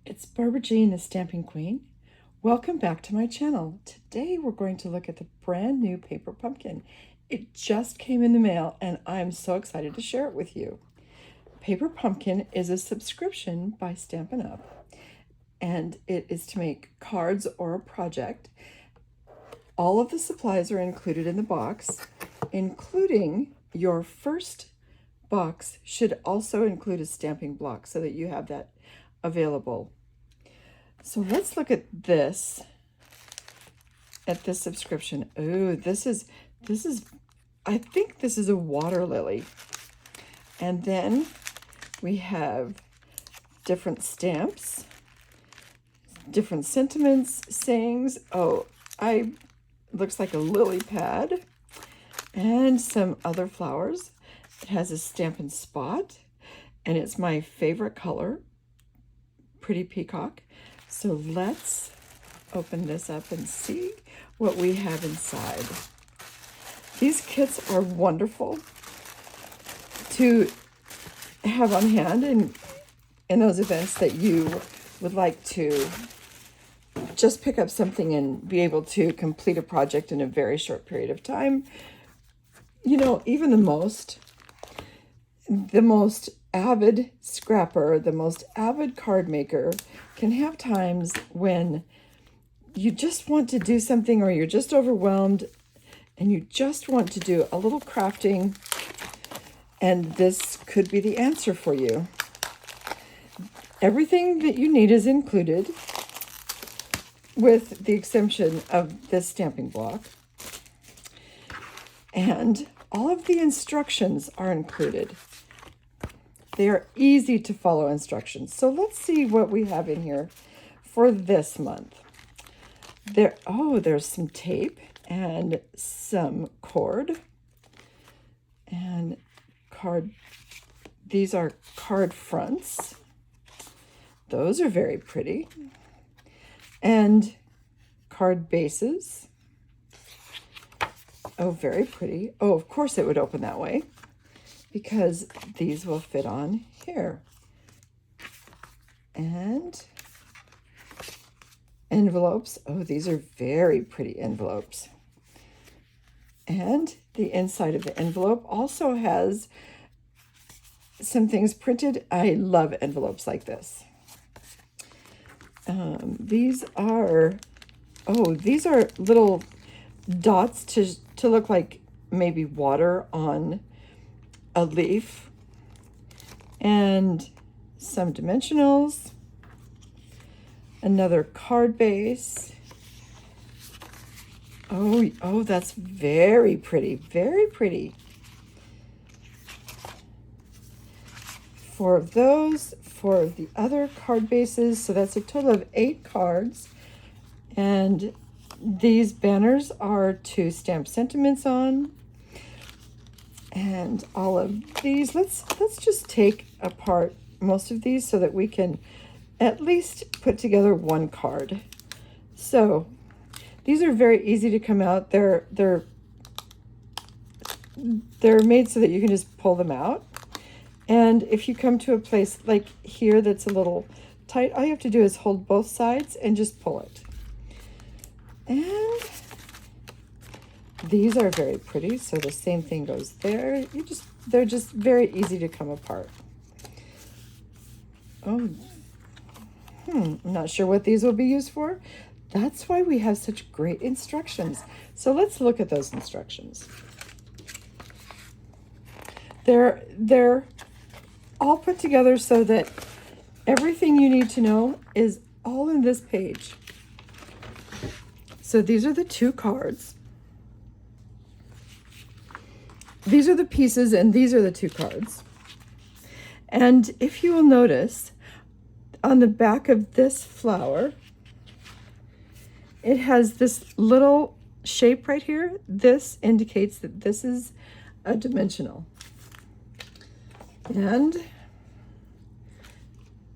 It's Barbara Jean, the Stamping Queen. Welcome back to my channel. Today we're going to look at the brand new paper pumpkin. It just came in the mail and I'm so excited to share it with you. Paper Pumpkin is a subscription by Stampin' Up! And it is to make cards or a project. All of the supplies are included in the box, including your first box should also include a stamping block so that you have that available. So let's look at this subscription. Oh, this is, I think this is a water lily. And then we have different stamps, different sentiments, sayings. Oh, looks like a lily pad and some other flowers. It has a Stampin' Spot and it's my favorite color, Pretty Peacock. So let's open this up and see what we have inside. These kits are wonderful to have on hand in those events that you would like to just pick up something and be able to complete a project in a very short period of time. You know, even the most avid scrapper, the most avid card maker can have times when you just want to do something or you're just overwhelmed and you just want to do a little crafting, and this could be the answer for you. Everything that you need is included with the exception of this stamping block, and all of the instructions are included. They are easy to follow instructions. So let's see what we have in here for this month. There's some tape and some cord and card. These are card fronts. Those are very pretty. And card bases. Oh, very pretty. Oh, of course it would open that way, because these will fit on here. And envelopes. Oh, these are very pretty envelopes. And the inside of the envelope also has some things printed. I love envelopes like this. These are little dots to look like maybe water on a leaf, and some dimensionals, another card base. Oh, that's very pretty, very pretty. For the other card bases, so that's a total of 8 cards, and these banners are to stamp sentiments on. And all of these, let's just take apart most of these so that we can at least put together one card. So these are very easy to come out. They're made so that you can just pull them out. And if you come to a place like here that's a little tight, all you have to do is hold both sides and just pull it. And these are very pretty, so the same thing goes there. They're just very easy to come apart. Oh, I'm not sure what these will be used for. That's why we have such great instructions. So let's look at those instructions. They're all put together so that everything you need to know is all in this page. So these are the 2 cards. These are the pieces and these are the 2 cards. And if you will notice, on the back of this flower, it has this little shape right here. This indicates that this is a dimensional. And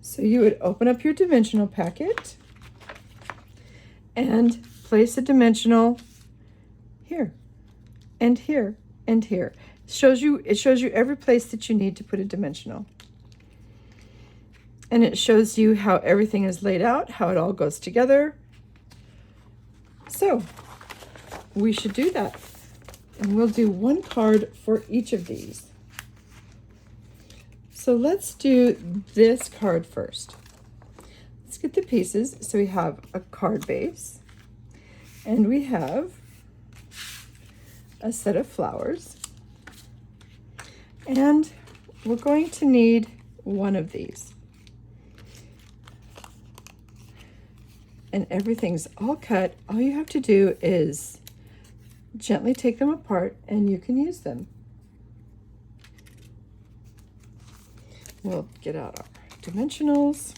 so you would open up your dimensional packet and place a dimensional here and here and here. It shows you every place that you need to put a dimensional. And it shows you how everything is laid out, how it all goes together. So we should do that. And we'll do one card for each of these. So let's do this card first. Let's get the pieces. So we have a card base, and we have a set of flowers, and we're going to need one of these. And everything's all cut. All you have to do is gently take them apart and you can use them. We'll get out our dimensionals.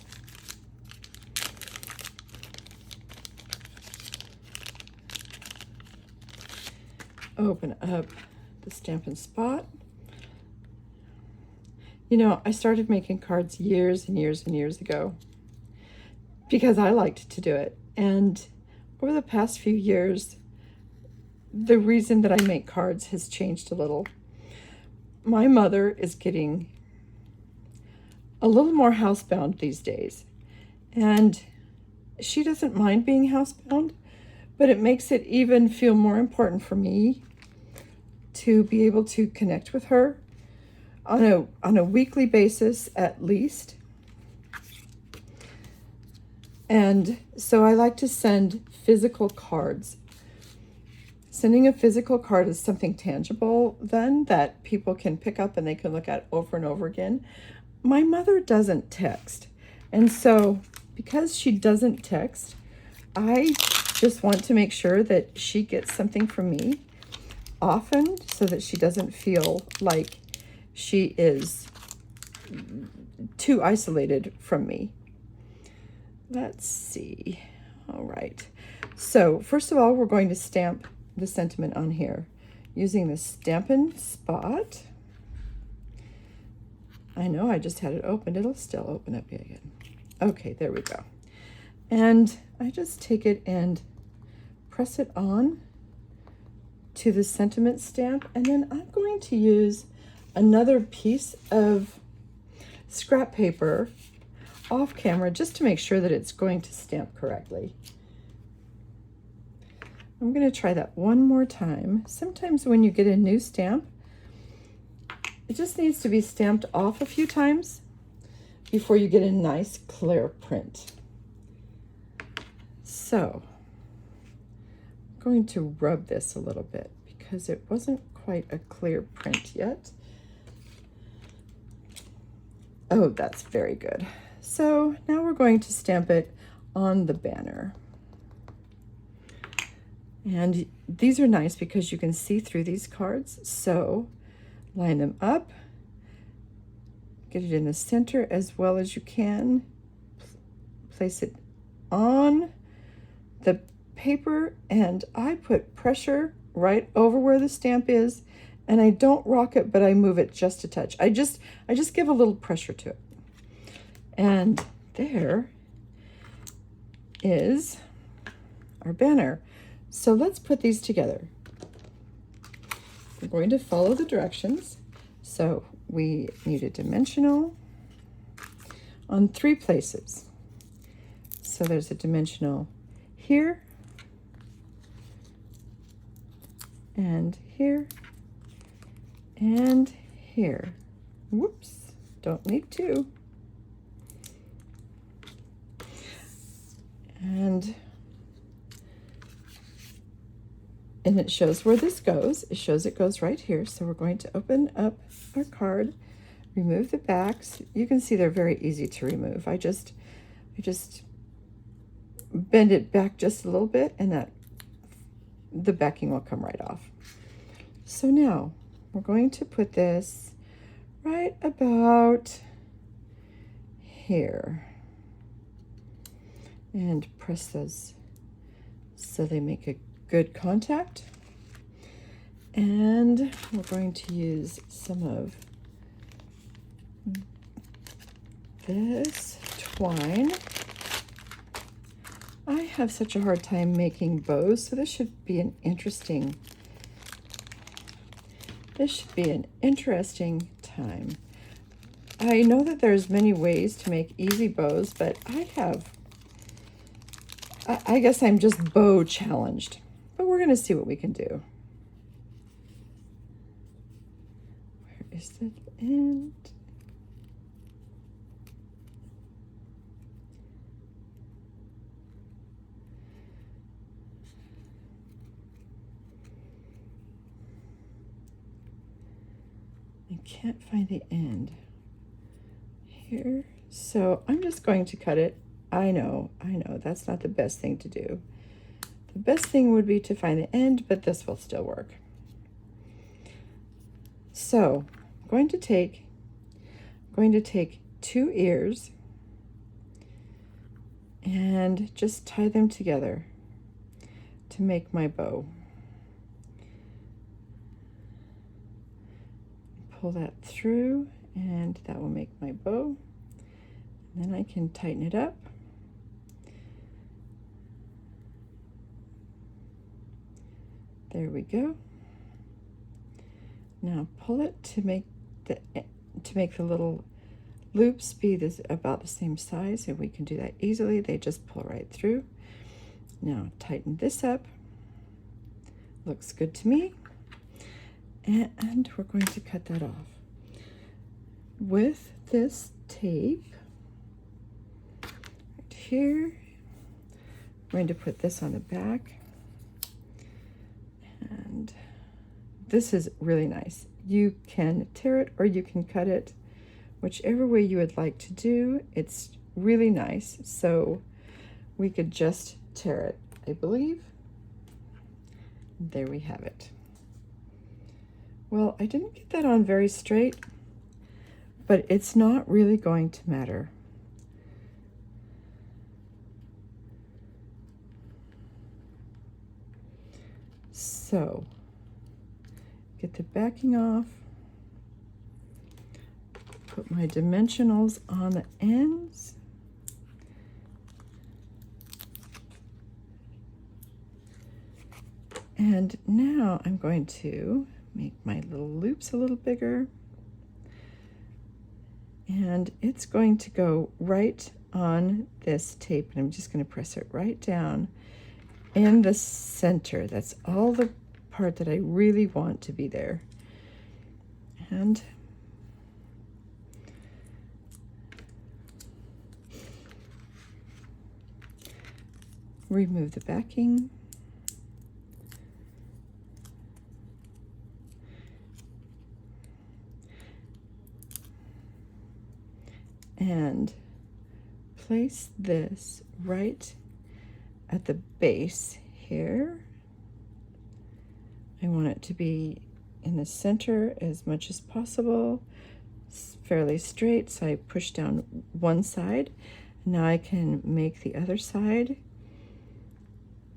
Open up the Stampin' Spot. You know, I started making cards years and years and years ago because I liked to do it. And over the past few years, the reason that I make cards has changed a little. My mother is getting a little more housebound these days, and she doesn't mind being housebound, but it makes it even feel more important for me to be able to connect with her on a weekly basis at least. And so I like to send physical cards. Sending a physical card is something tangible then that people can pick up and they can look at over and over again. My mother doesn't text. And so because she doesn't text, I just want to make sure that she gets something from me often so that she doesn't feel like she is too isolated from me. Let's see. All right. So first of all, we're going to stamp the sentiment on here using the Stampin' Spot. I know I just had it opened. It'll still open up again. Okay, there we go. And I just take it and press it on to the sentiment stamp, and then I'm going to use another piece of scrap paper off camera just to make sure that it's going to stamp correctly. I'm going to try that one more time. Sometimes when you get a new stamp, it just needs to be stamped off a few times before you get a nice clear print. So I'm going to rub this a little bit because it wasn't quite a clear print yet. Oh, that's very good. So now we're going to stamp it on the banner. And these are nice because you can see through these cards. So line them up, get it in the center as well as you can, place it on the paper, and I put pressure right over where the stamp is, and I don't rock it, but I move it just a touch. I just give a little pressure to it. And there is our banner. So let's put these together. We're going to follow the directions. So we need a dimensional on 3 places. So there's a dimensional here, and here, and here. Whoops, don't need 2. And it shows where this goes. It shows it goes right here. So we're going to open up our card, remove the backs. You can see they're very easy to remove. I just bend it back just a little bit, and the backing will come right off. So now we're going to put this right about here and press those so they make a good contact. And we're going to use some of this twine. I have such a hard time making bows, so this should be an interesting time. I know that there's many ways to make easy bows, but I guess I'm just bow challenged. But we're going to see what we can do. Where is the end? I can't find the end here. So I'm just going to cut it. I know, that's not the best thing to do. The best thing would be to find the end, but this will still work. So I'm going to take 2 ears and just tie them together to make my bow. Pull that through, and that will make my bow. And then I can tighten it up. There we go. Now pull it to make the little loops be about the same size, and we can do that easily. They just pull right through. Now tighten this up. Looks good to me. And we're going to cut that off. With this tape right here, I'm going to put this on the back. And this is really nice. You can tear it or you can cut it, whichever way you would like to do. It's really nice. So we could just tear it, I believe. There we have it. Well, I didn't get that on very straight, but it's not really going to matter. So, get the backing off, put my dimensionals on the ends, and now I'm going to make my little loops a little bigger, and it's going to go right on this tape, and I'm just going to press it right down in the center. That's all the part that I really want to be there. And remove the backing. And place this right at the base here. I want it to be in the center as much as possible. It's fairly straight, so I push down one side. Now I can make the other side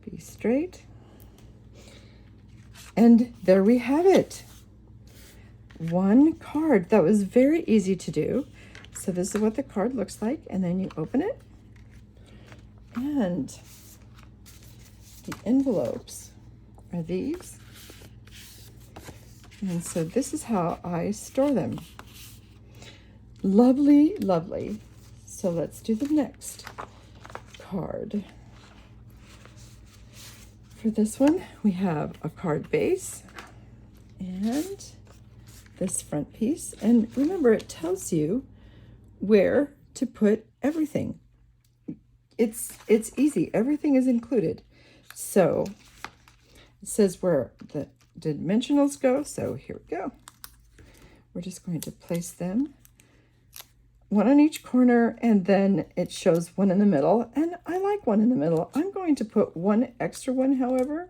be straight. And there we have it. One card. That was very easy to do. So this is what the card looks like, and then you open it, and the envelopes are these, and so this is how I store them. Lovely, lovely. So let's do the next card. For this one, we have a card base and this front piece, and remember, it tells you where to put everything. It's easy. Everything is included. So it says where the dimensionals go. So here we go. We're just going to place them one on each corner, and then it shows one in the middle. And I like one in the middle. I'm going to put one extra one, however,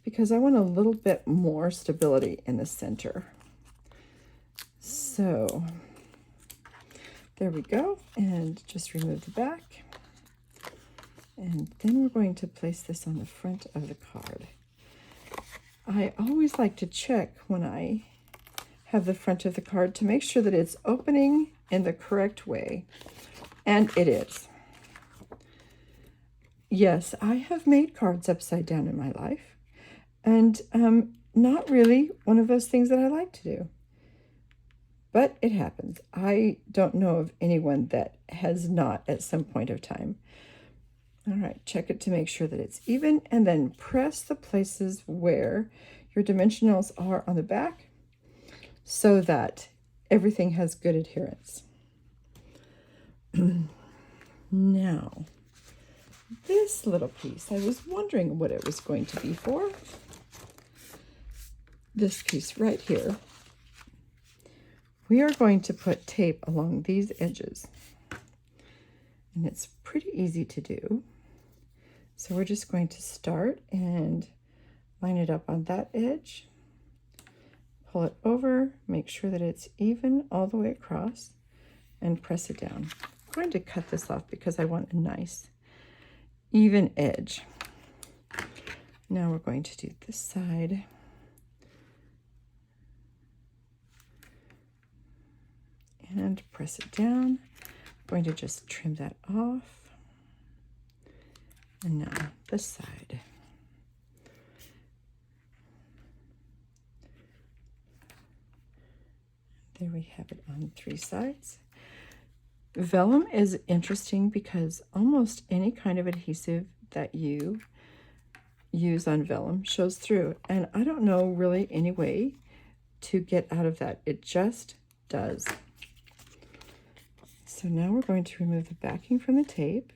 because I want a little bit more stability in the center. So there we go, and just remove the back. And then we're going to place this on the front of the card. I always like to check when I have the front of the card to make sure that it's opening in the correct way. And it is. Yes, I have made cards upside down in my life. And not really one of those things that I like to do. but it happens. I don't know of anyone that has not at some point of time. All right, check it to make sure that it's even, and then press the places where your dimensionals are on the back so that everything has good adherence. Now, this little piece, I was wondering what it was going to be for. This piece right here, we are going to put tape along these edges. And it's pretty easy to do. So we're just going to start and line it up on that edge. Pull it over, make sure that it's even all the way across, and press it down. I'm going to cut this off because I want a nice even edge. Now we're going to do this side. And press it down. I'm going to just trim that off. And now this side. There we have it on 3 sides. Vellum is interesting because almost any kind of adhesive that you use on vellum shows through. And I don't know really any way to get out of that. It just does. So now we're going to remove the backing from the tape.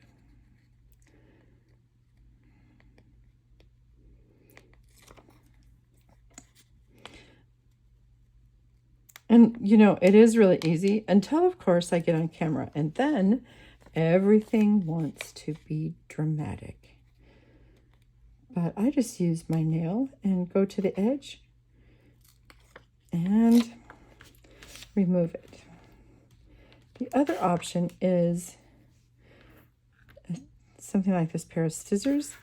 And, you know, it is really easy until, of course, I get on camera. And then everything wants to be dramatic. But I just use my nail and go to the edge and remove it. The other option is something like this pair of scissors.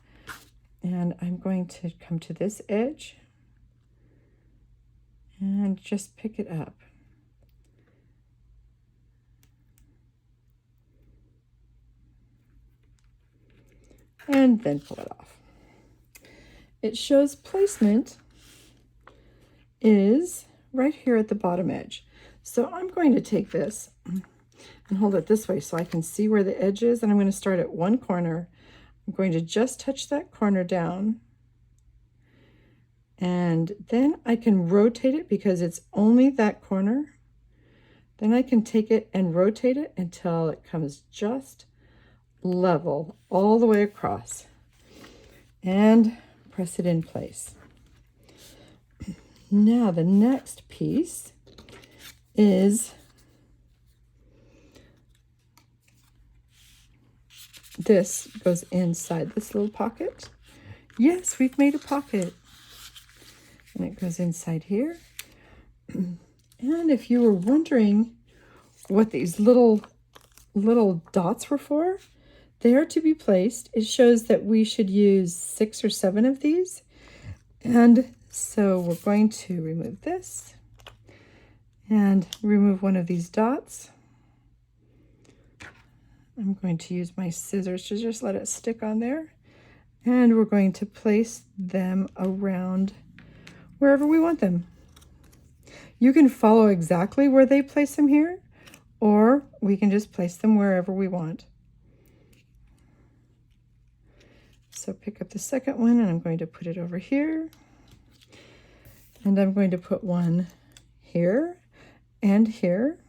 And I'm going to come to this edge and just pick it up. And then pull it off. It shows placement is right here at the bottom edge. So I'm going to take this and hold it this way so I can see where the edge is. And I'm going to start at one corner. I'm going to just touch that corner down. And then I can rotate it because it's only that corner. Then I can take it and rotate it until it comes just level all the way across. And press it in place. Now the next piece is this goes inside this little pocket. Yes, we've made a pocket. And it goes inside here. And if you were wondering what these little dots were for, they are to be placed. It shows that we should use 6 or 7 of these. And so we're going to remove this and remove one of these dots. I'm going to use my scissors to just let it stick on there. And we're going to place them around wherever we want them. You can follow exactly where they place them here, or we can just place them wherever we want. So pick up the second one, and I'm going to put it over here. And I'm going to put one here and here.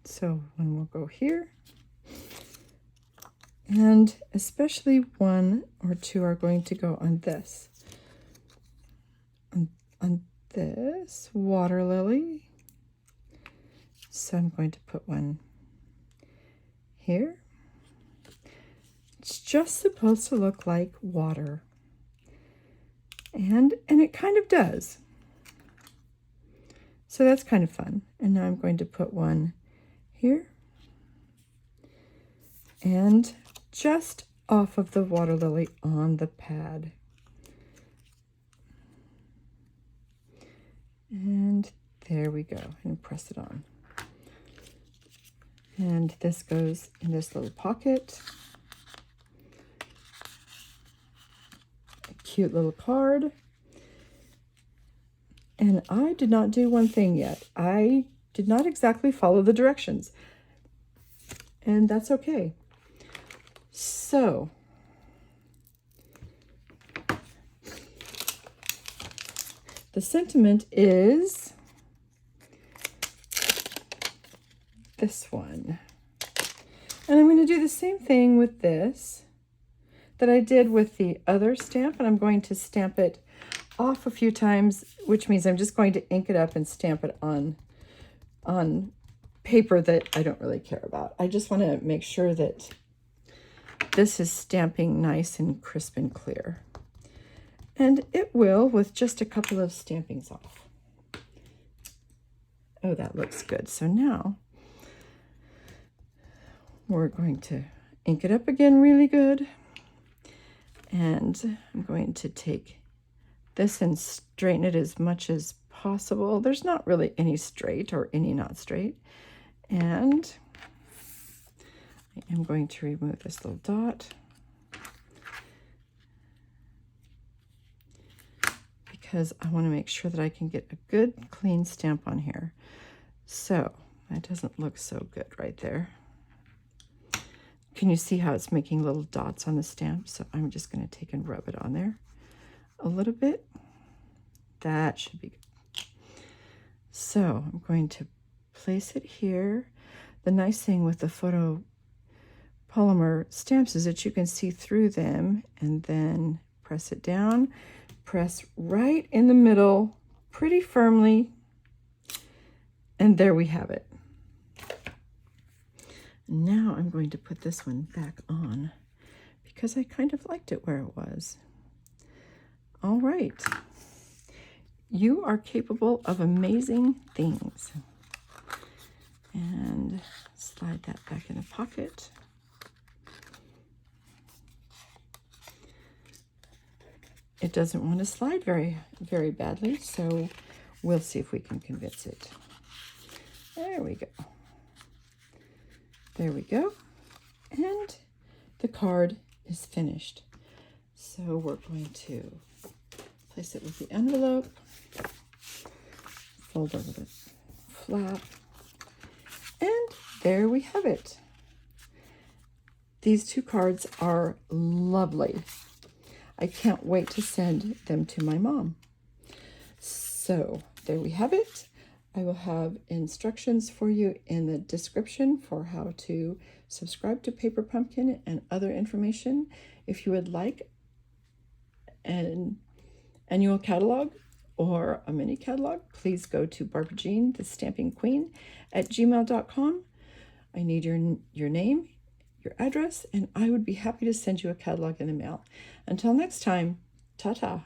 So one will go here. And especially 1 or 2 are going to go on this. On this water lily. So I'm going to put one here. It's just supposed to look like water. And it kind of does. So that's kind of fun. And now I'm going to put one here. And just off of the water lily on the pad. And there we go, and press it on. And this goes in this little pocket. A cute little card. And I did not do one thing yet. I did not exactly follow the directions. And that's okay. So, the sentiment is this one. And I'm going to do the same thing with this that I did with the other stamp, and I'm going to stamp it off a few times, which means I'm just going to ink it up and stamp it on paper that I don't really care about. I just want to make sure that this is stamping nice and crisp and clear. And it will with just a couple of stampings off. Oh, that looks good. So now we're going to ink it up again really good. And I'm going to take this and straighten it as much as possible. There's not really any straight or any not straight. And I am going to remove this little dot because I want to make sure that I can get a good clean stamp on here. So that doesn't look so good right there. Can you see how it's making little dots on the stamp? So I'm just going to take and rub it on there a little bit. That should be good. So I'm going to place it here. The nice thing with the photopolymer stamps is that you can see through them, and then press it down, press right in the middle pretty firmly, and there we have it. Now I'm going to put this one back on because I kind of liked it where it was. All right. You are capable of amazing things. And slide that back in the pocket. It doesn't want to slide very, very badly, so we'll see if we can convince it. There we go. There we go. And the card is finished. So we're going to place it with the envelope, fold over the flap, and there we have it. These two cards are lovely. I can't wait to send them to my mom. So there we have it. I will have instructions for you in the description for how to subscribe to Paper Pumpkin and other information. If you would like an annual catalog or a mini catalog, please go to barbarajeanthestampingqueen at gmail.com. I need your name, your address, and I would be happy to send you a catalog in the mail. Until next time, ta-ta.